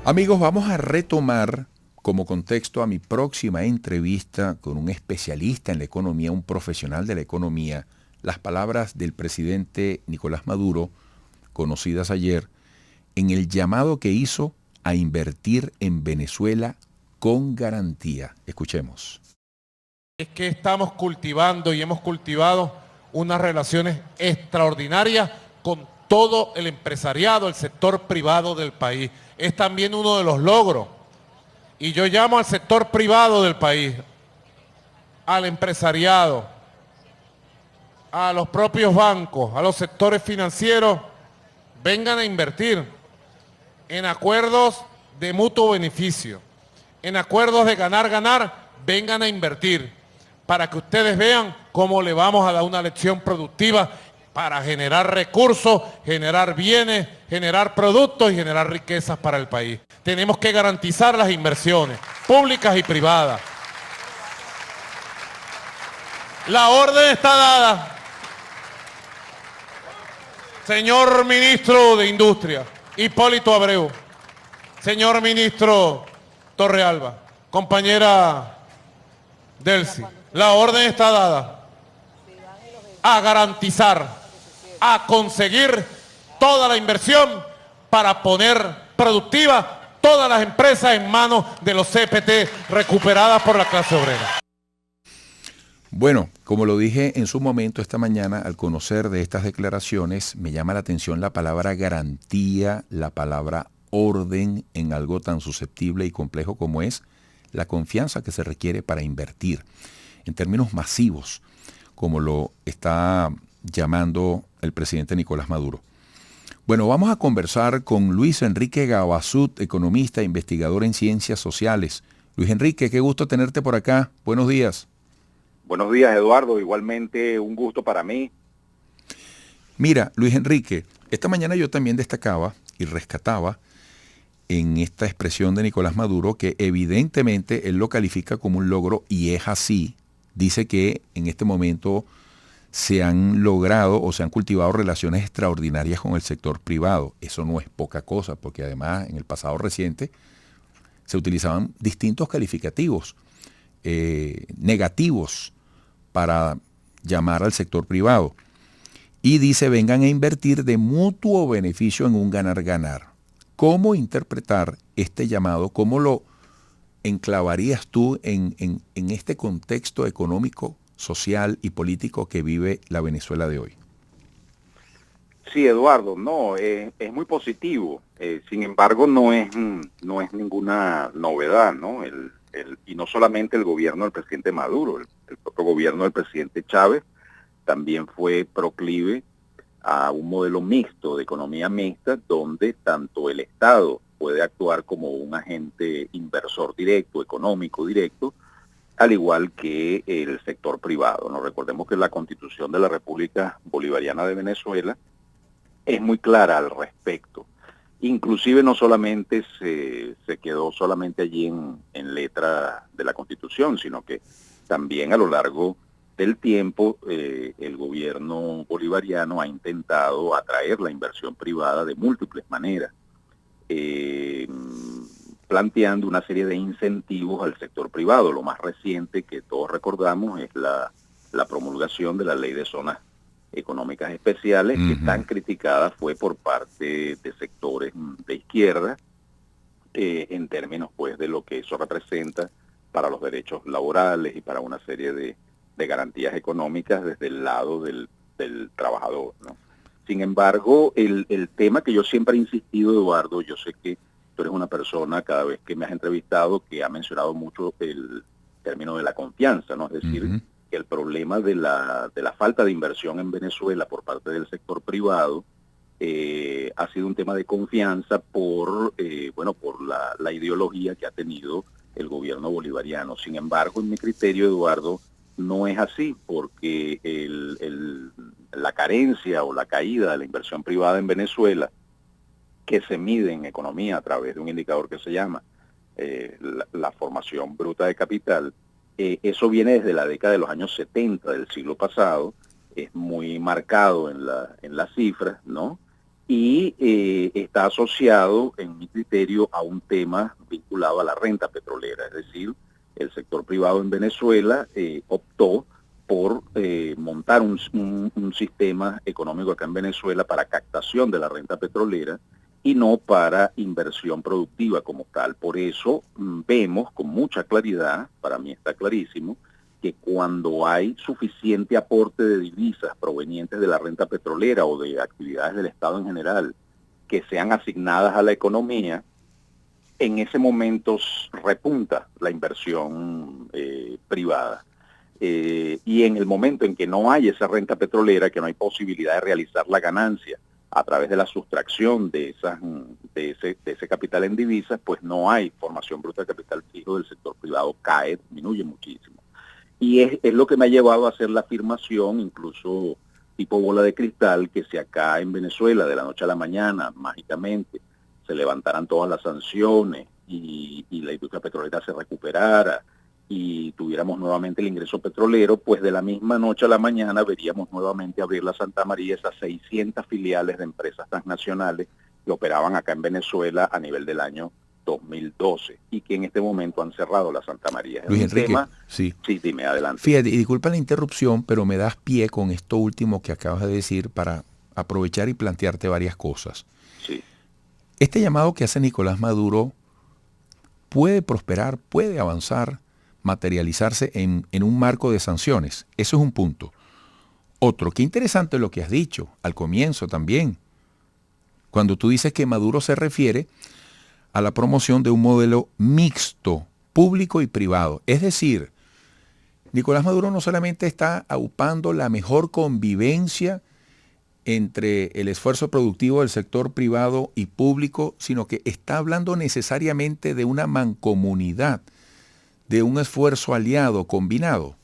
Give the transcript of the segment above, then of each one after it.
Amigos, vamos a retomar como contexto a mi próxima entrevista con un especialista en la economía, un profesional de la economía, las palabras del presidente Nicolás Maduro, conocidas ayer, en el llamado que hizo a invertir en Venezuela con garantía. Escuchemos. Es que estamos cultivando y hemos cultivado unas relaciones extraordinarias con todo el empresariado, el sector privado del país. Es también uno de los logros. Y yo llamo al sector privado del país, al empresariado, a los propios bancos, a los sectores financieros, vengan a invertir en acuerdos de mutuo beneficio, en acuerdos de ganar-ganar, vengan a invertir para que ustedes vean cómo le vamos a dar una lección productiva para generar recursos, generar bienes, generar productos y generar riquezas para el país. Tenemos que garantizar las inversiones públicas y privadas. La orden está dada. Señor Ministro de Industria, Hipólito Abreu, señor Ministro Torrealba, compañera Delcy, la orden está dada a garantizar, a conseguir toda la inversión para poner productivas todas las empresas en manos de los CPT recuperadas por la clase obrera. Bueno, como lo dije en su momento esta mañana, al conocer de estas declaraciones, me llama la atención la palabra garantía, la palabra orden en algo tan susceptible y complejo como es la confianza que se requiere para invertir en términos masivos, como lo está llamando el presidente Nicolás Maduro. Bueno, vamos a conversar con Luis Enrique Gabasud, economista e investigador en ciencias sociales. Luis Enrique, qué gusto tenerte por acá. Buenos días. Buenos días, Eduardo. Igualmente un gusto para mí. Mira, Luis Enrique, esta mañana yo también destacaba y rescataba en esta expresión de Nicolás Maduro que evidentemente él lo califica como un logro y es así. Dice que en este momento se han logrado o se han cultivado relaciones extraordinarias con el sector privado. Eso no es poca cosa, porque además en el pasado reciente se utilizaban distintos calificativos negativos para llamar al sector privado. Y dice, vengan a invertir de mutuo beneficio en un ganar-ganar. ¿Cómo interpretar este llamado? ¿Cómo lo enclavarías tú en este contexto económico, social y político que vive la Venezuela de hoy? Sí, Eduardo, no, es muy positivo. Sin embargo, no es ninguna novedad, ¿no? Y no solamente el gobierno del presidente Maduro, el propio gobierno del presidente Chávez también fue proclive a un modelo mixto, de economía mixta, donde tanto el Estado puede actuar como un agente inversor directo, económico directo, al igual que el sector privado, ¿no? Recordemos que la Constitución de la República Bolivariana de Venezuela es muy clara al respecto. Inclusive no solamente se quedó solamente allí en letra de la Constitución, sino que también a lo largo del tiempo el gobierno bolivariano ha intentado atraer la inversión privada de múltiples maneras, planteando una serie de incentivos al sector privado. Lo más reciente que todos recordamos es la promulgación de la Ley de Zonas Económicas Especiales, que tan criticada fue por parte de sectores de izquierda, en términos pues de lo que eso representa para los derechos laborales y para una serie de garantías económicas desde el lado del trabajador, ¿no? Sin embargo, el tema que yo siempre he insistido, Eduardo, yo sé que tú eres una persona, cada vez que me has entrevistado, que ha mencionado mucho el término de la confianza, ¿no? Es decir, que el problema de la falta de inversión en Venezuela por parte del sector privado ha sido un tema de confianza por la ideología que ha tenido el gobierno bolivariano. Sin embargo, en mi criterio, Eduardo, no es así, porque la carencia o la caída de la inversión privada en Venezuela, que se mide en economía a través de un indicador que se llama la formación bruta de capital, eso viene desde la década de los años 70 del siglo pasado, es muy marcado en las cifras, ¿no? y está asociado, en mi criterio, a un tema vinculado a la renta petrolera. Es decir, el sector privado en Venezuela optó por montar un sistema económico acá en Venezuela para captación de la renta petrolera y no para inversión productiva como tal. Por eso vemos con mucha claridad, para mí está clarísimo, que cuando hay suficiente aporte de divisas provenientes de la renta petrolera o de actividades del Estado en general que sean asignadas a la economía, en ese momento repunta la inversión privada. Y en el momento en que no hay esa renta petrolera, que no hay posibilidad de realizar la ganancia a través de la sustracción de ese capital en divisas, pues no hay formación bruta de capital fijo del sector privado, cae, disminuye muchísimo. Y es lo que me ha llevado a hacer la afirmación, incluso tipo bola de cristal, que si acá en Venezuela de la noche a la mañana, mágicamente, se levantaran todas las sanciones y la industria petrolera se recuperara y tuviéramos nuevamente el ingreso petrolero, pues de la misma noche a la mañana veríamos nuevamente abrir la Santa María, esas 600 filiales de empresas transnacionales que operaban acá en Venezuela a nivel del año 2012 y que en este momento han cerrado la Santa María. Luis Enrique, sí, dime, adelante. Fíjate, y disculpa la interrupción, pero me das pie con esto último que acabas de decir para aprovechar y plantearte varias cosas. Sí. Este llamado que hace Nicolás Maduro puede prosperar, puede avanzar, materializarse en un marco de sanciones. Eso es un punto. Otro, qué interesante lo que has dicho al comienzo también, cuando tú dices que Maduro se refiere a la promoción de un modelo mixto, público y privado. Es decir, Nicolás Maduro no solamente está aupando la mejor convivencia entre el esfuerzo productivo del sector privado y público, sino que está hablando necesariamente de una mancomunidad, de un esfuerzo aliado, combinado.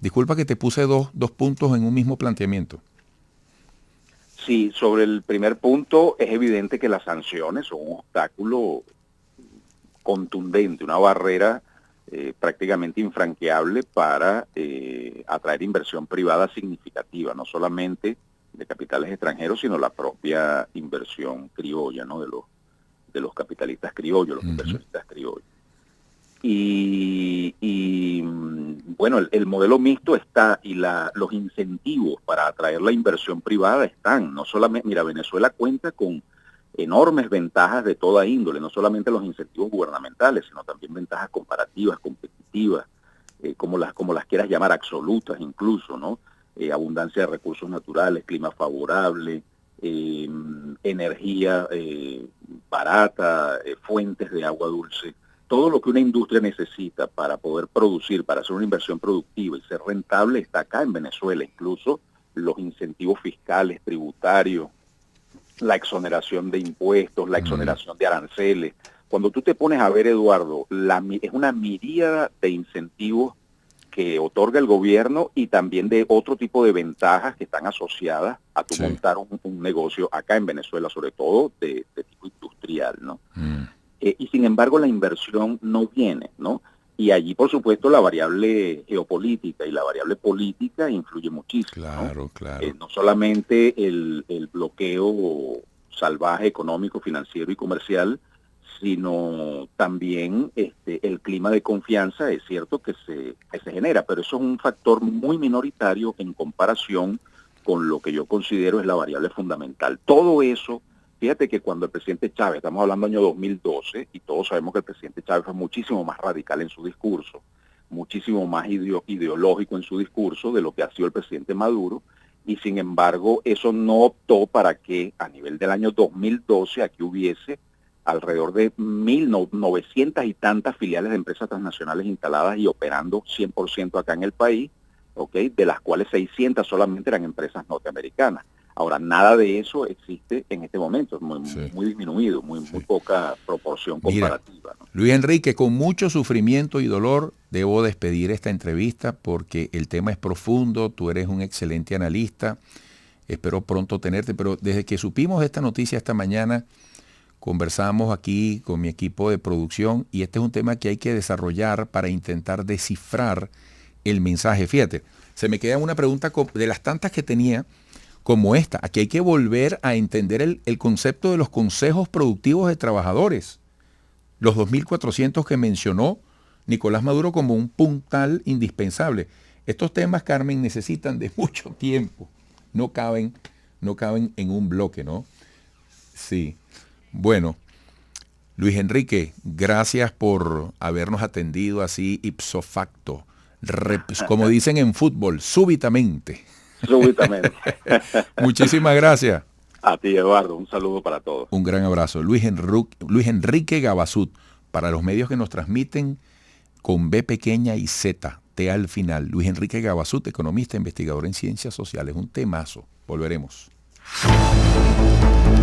Disculpa que te puse dos puntos en un mismo planteamiento. Sí, sobre el primer punto es evidente que las sanciones son un obstáculo contundente, una barrera prácticamente infranqueable para atraer inversión privada significativa, no solamente de capitales extranjeros, sino la propia inversión criolla, ¿no? de los capitalistas criollos, los inversionistas criollos. Y bueno, el modelo mixto está y los incentivos para atraer la inversión privada están. No solamente, mira, Venezuela cuenta con enormes ventajas de toda índole, no solamente los incentivos gubernamentales, sino también ventajas comparativas, competitivas, como las quieras llamar, absolutas incluso, ¿no? Abundancia de recursos naturales, clima favorable, energía barata, fuentes de agua dulce. Todo lo que una industria necesita para poder producir, para hacer una inversión productiva y ser rentable está acá en Venezuela. Incluso los incentivos fiscales, tributarios, la exoneración de impuestos, la exoneración de aranceles. Cuando tú te pones a ver, Eduardo, es una miríada de incentivos que otorga el gobierno y también de otro tipo de ventajas que están asociadas a tu montar un negocio acá en Venezuela, sobre todo de tipo industrial, ¿no? Y sin embargo la inversión no viene, ¿no? Y allí, por supuesto, la variable geopolítica y la variable política influye muchísimo. Claro, ¿no? claro. No solamente el bloqueo salvaje económico, financiero y comercial, sino también el clima de confianza, es cierto que se genera, pero eso es un factor muy minoritario en comparación con lo que yo considero es la variable fundamental. Todo eso. Fíjate que cuando el presidente Chávez, estamos hablando del año 2012, y todos sabemos que el presidente Chávez fue muchísimo más radical en su discurso, muchísimo más ideológico en su discurso de lo que ha sido el presidente Maduro, y sin embargo eso no optó para que a nivel del año 2012 aquí hubiese alrededor de 1.900 y tantas filiales de empresas transnacionales instaladas y operando 100% acá en el país, ¿okay? De las cuales 600 solamente eran empresas norteamericanas. Ahora, nada de eso existe en este momento, muy disminuido, muy poca proporción comparativa. ¿No? Luis Enrique, con mucho sufrimiento y dolor debo despedir esta entrevista porque el tema es profundo, tú eres un excelente analista, espero pronto tenerte, pero desde que supimos esta noticia esta mañana, conversamos aquí con mi equipo de producción y este es un tema que hay que desarrollar para intentar descifrar el mensaje. Fíjate, se me queda una pregunta de las tantas que tenía. como esta. Aquí hay que volver a entender el concepto de los consejos productivos de trabajadores. Los 2.400 que mencionó Nicolás Maduro como un puntal indispensable. Estos temas, Carmen, necesitan de mucho tiempo. No caben en un bloque, ¿no? Sí. Bueno, Luis Enrique, gracias por habernos atendido así ipso facto, como dicen en fútbol, súbitamente. Súbitamente. Muchísimas gracias. A ti, Eduardo, un saludo para todos. Un gran abrazo. Luis Enrique Gabasut, para los medios que nos transmiten con B pequeña y Z, T al final. Luis Enrique Gabasut, economista, investigador en ciencias sociales. Un temazo. Volveremos.